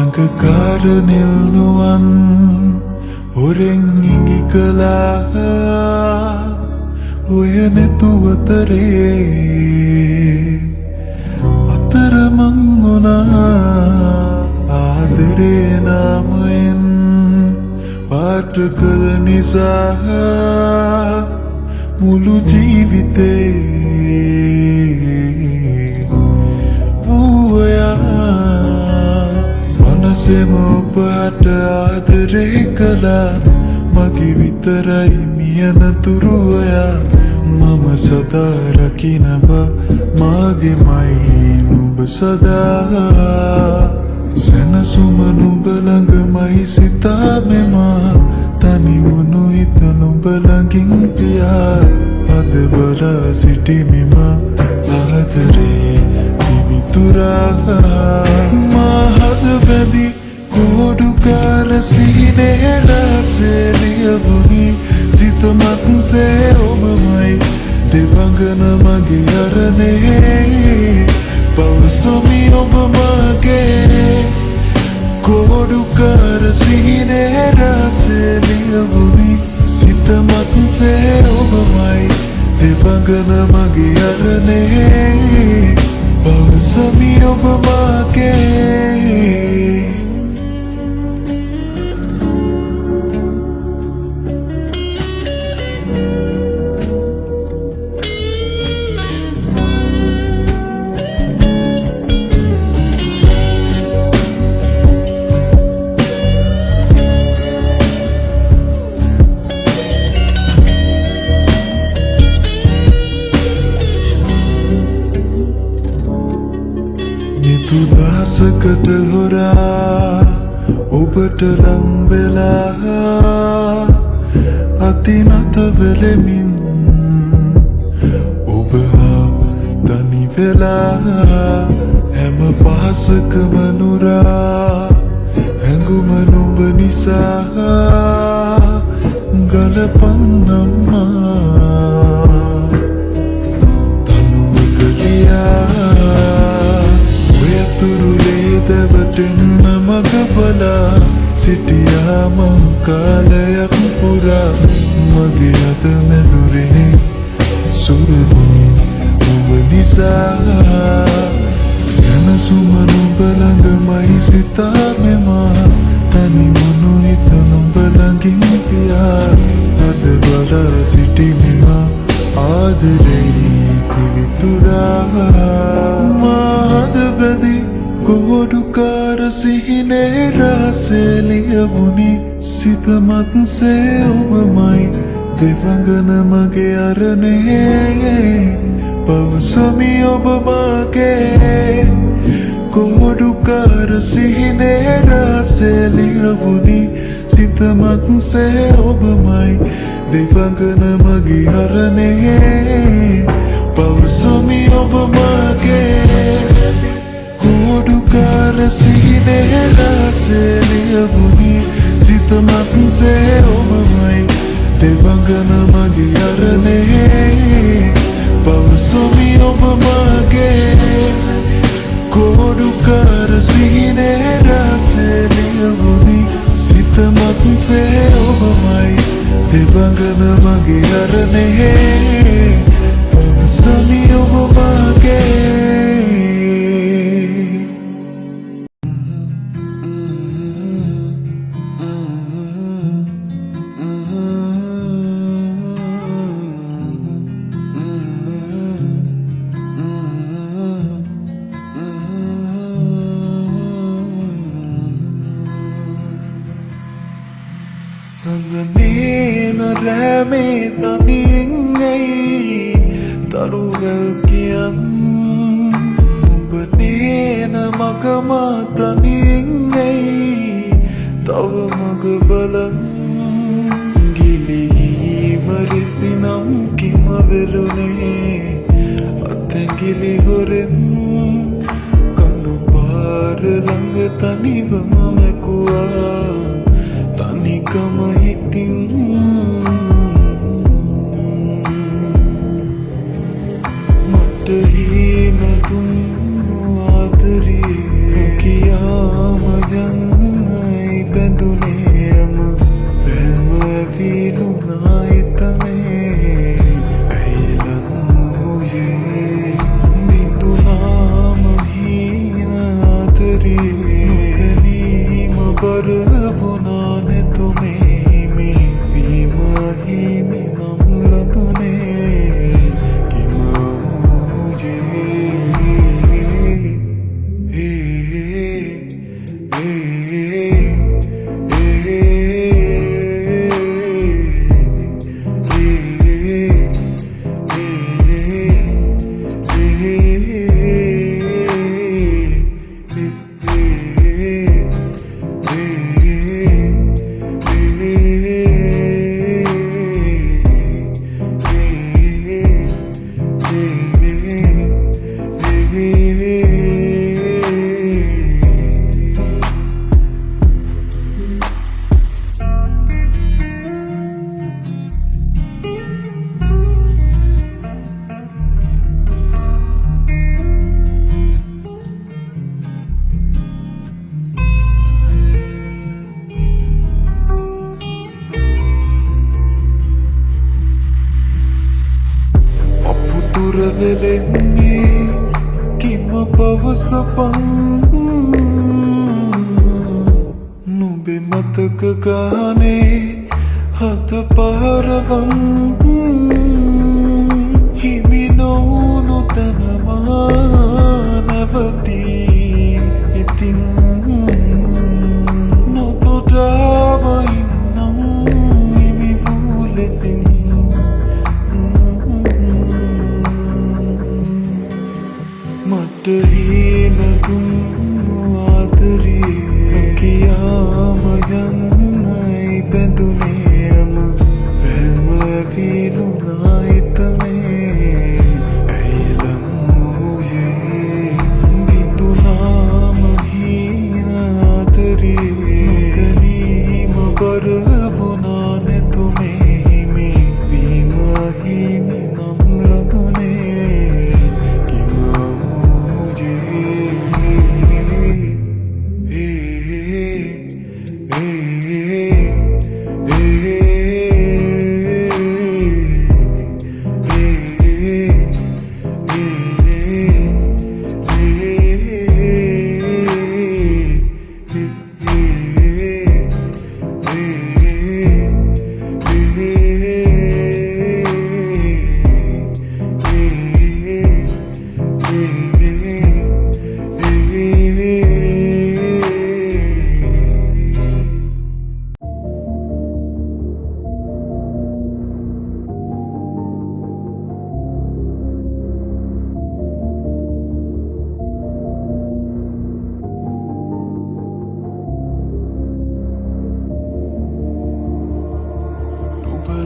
ළඟකාර නිල්නුවන් හොරෙන් ඉඟි කළාහ ඔය නැතුවතරේ අතරමං වුණා ආදරේ නාමයෙන් පාට කළ නිසා මුළු ජීවිතේ මනසෙම ඔබට ආදරේ කළා මගේ විතරයි මියනතුරු ඔයා මම සදා රකිනවා මාගේමයි නුඹ සදා සැනසුම නුඹ ළඟමයි සිතා මෙමා තනි වුණු හිත නුඹ ළඟින් පියා අද බලා සිටිමිම ආදරේ දිවිතුරා මා හද බැඳි කෝඩුකාර සිහිනේ රසේ ලියවුනි සිත මත්සේ ඔබමයි දෙවඟන මගේ අරනේ පවසමි ඔබ මගේ කෝඩුකාර සිහිනේ රසේ ලියවුනි සිත මත්සේ ඔබමයි දෙවඟන මගේ අරනේ පවසමි ඔබ මගේ තුදහසකට හොරා ඔබට ලං වෙලා අතිනත වෙලෙමින් ඔබ හා තනි වෙලා හැම පහසකම නුරා හැඟුම නුඹ නිසා ගලපන්නම්මා දෙවටෙන්න මග බලා සිටියා මං කාලයක් පුරා මගේ අත මැදුරේ සුරදී ඔබ නිසා සැනසුම නුඹ ළඟමයි සිතා මෙමා තනි වුණු හිත නුඹ ළඟින් පියා අද බලා සිටිමිම ආදරේ දිවිතුරා මා හද බැඳි කෝඩුකාර සිහිනේ රසේ ලියවුනි සිත මත්සේ ඔබමයි දෙවඟන මගේ අරනේ පවසමි ඔබ මගේ කෝඩුකාර සිහිනේ රසේ ලියවුනි සිත මත්සේ ඔබමයි දෙවඟන මගේ අරනේ පවසමි ඔබ මගේ කෝඩුකාර සිහිනේ රසේ ලියවුනි සිත මත්සේ ඔබමයි දෙවඟන මගේ අරනේ පවසමි ඔබ මගේ කෝඩුකාර සිහිනේ රසේ ලියවුනි සිත මත්සේ ඔබමයි දෙවඟන මගේ අරනේ පවසමි ඔබ මගේ සඳනේ නරෑමේ තනියෙන් ඇයි තරුවල් කියන් උඹ නේන මගමා තනියෙන් ඇයි තව මග බලන් ගිලිහීම රිසිනම් කිම වෙලුනේ අතැගිලි හොරෙන් කඳු පාර ළඟ තනිවම මැකුවා තනිකම හිතින් මට හීන දුන්නු ආදරේ කියාම යන්න දුරවෙලෙන්නේ කිම පවසපන් නුඹේ මතක ගානේ හද පාරවන් හිමි නොවුණු තැනමා නැවතී ඉතින් නොතොටාම ඉන්නම් හිමි වූ ලෙසින් මට හීන දුන්නු ආදරේ කියාම යන්නයි බැඳුනේම හැම ඇවිලුනා හිතමේ ඇයිලන් වූයේ බිඳුනාම හීන ආදරේ නොගැනීම බර වුණා නැතුමේ හිමි බීම හිමි නම් ලදුනේ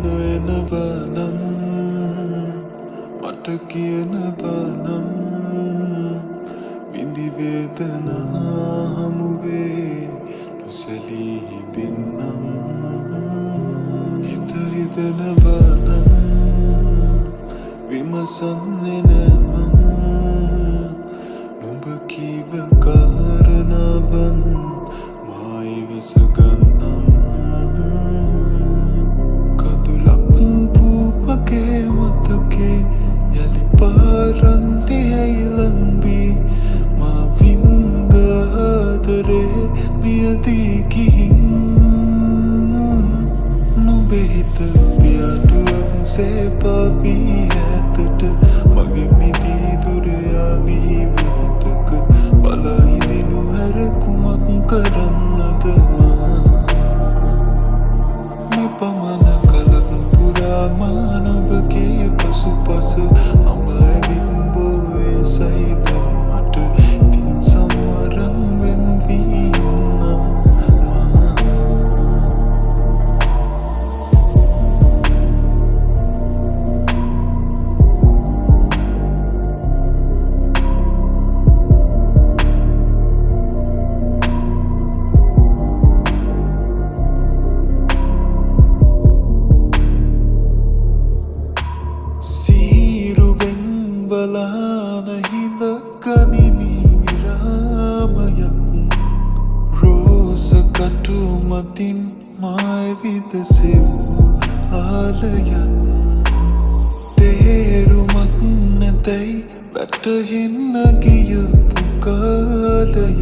නොයන බනම් මට කියන බනම් විඳි වේදනා හමුවේ නොසැලී බින්නම් හිතරිදන බනම් විමසන්නේ නෑමන් නුඹ කීව කාරණාවන් මා ඉවසගන්නම් මගේ මතකේ යලි පාරන්නේ ඇයිලන්බී මා වින්ද ආදරේ මියදී ගිහින් නුඹේ හිත පියාටුවක් සේ පාවී ඇතට මගේ මිදී දුර යාවී විනිතක බලා හිඳිනු හැර කුමක් කරන්නද මා මේ පමණ කලක් මානවගේ පසුපස අඹ ඇවිත් බෝවේ සයිදන් මට තින් සමරන් වෙන්වී ඉන්නම් බලාන හිඳ ගනිමි විරාමයක් රෝස කටු මතින් මායි විදසෙව් ආලයක් තේරුමක් නැතැයි වැටහෙන්න ගියපු කාලයක්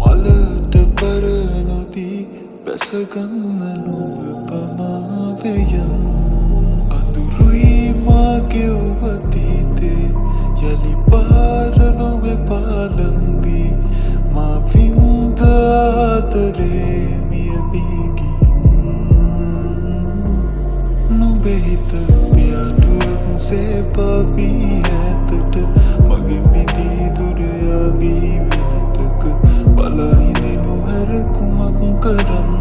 මලට පරනොදී බැසගන්න නුඹ පමාවයන් අඳුරුයි මාගේ ඔබතීතේ යලි පාර නොවෙ පාලන්වී මා වින්ද ආදරේ මියදී ගිහින් නුඹේ හිත පියාටුවක් සේ පාවී ඇතට මගේ මිදී දුර යාවී විනිතක බලා හිඳිනු හැර කුමක් කරන්න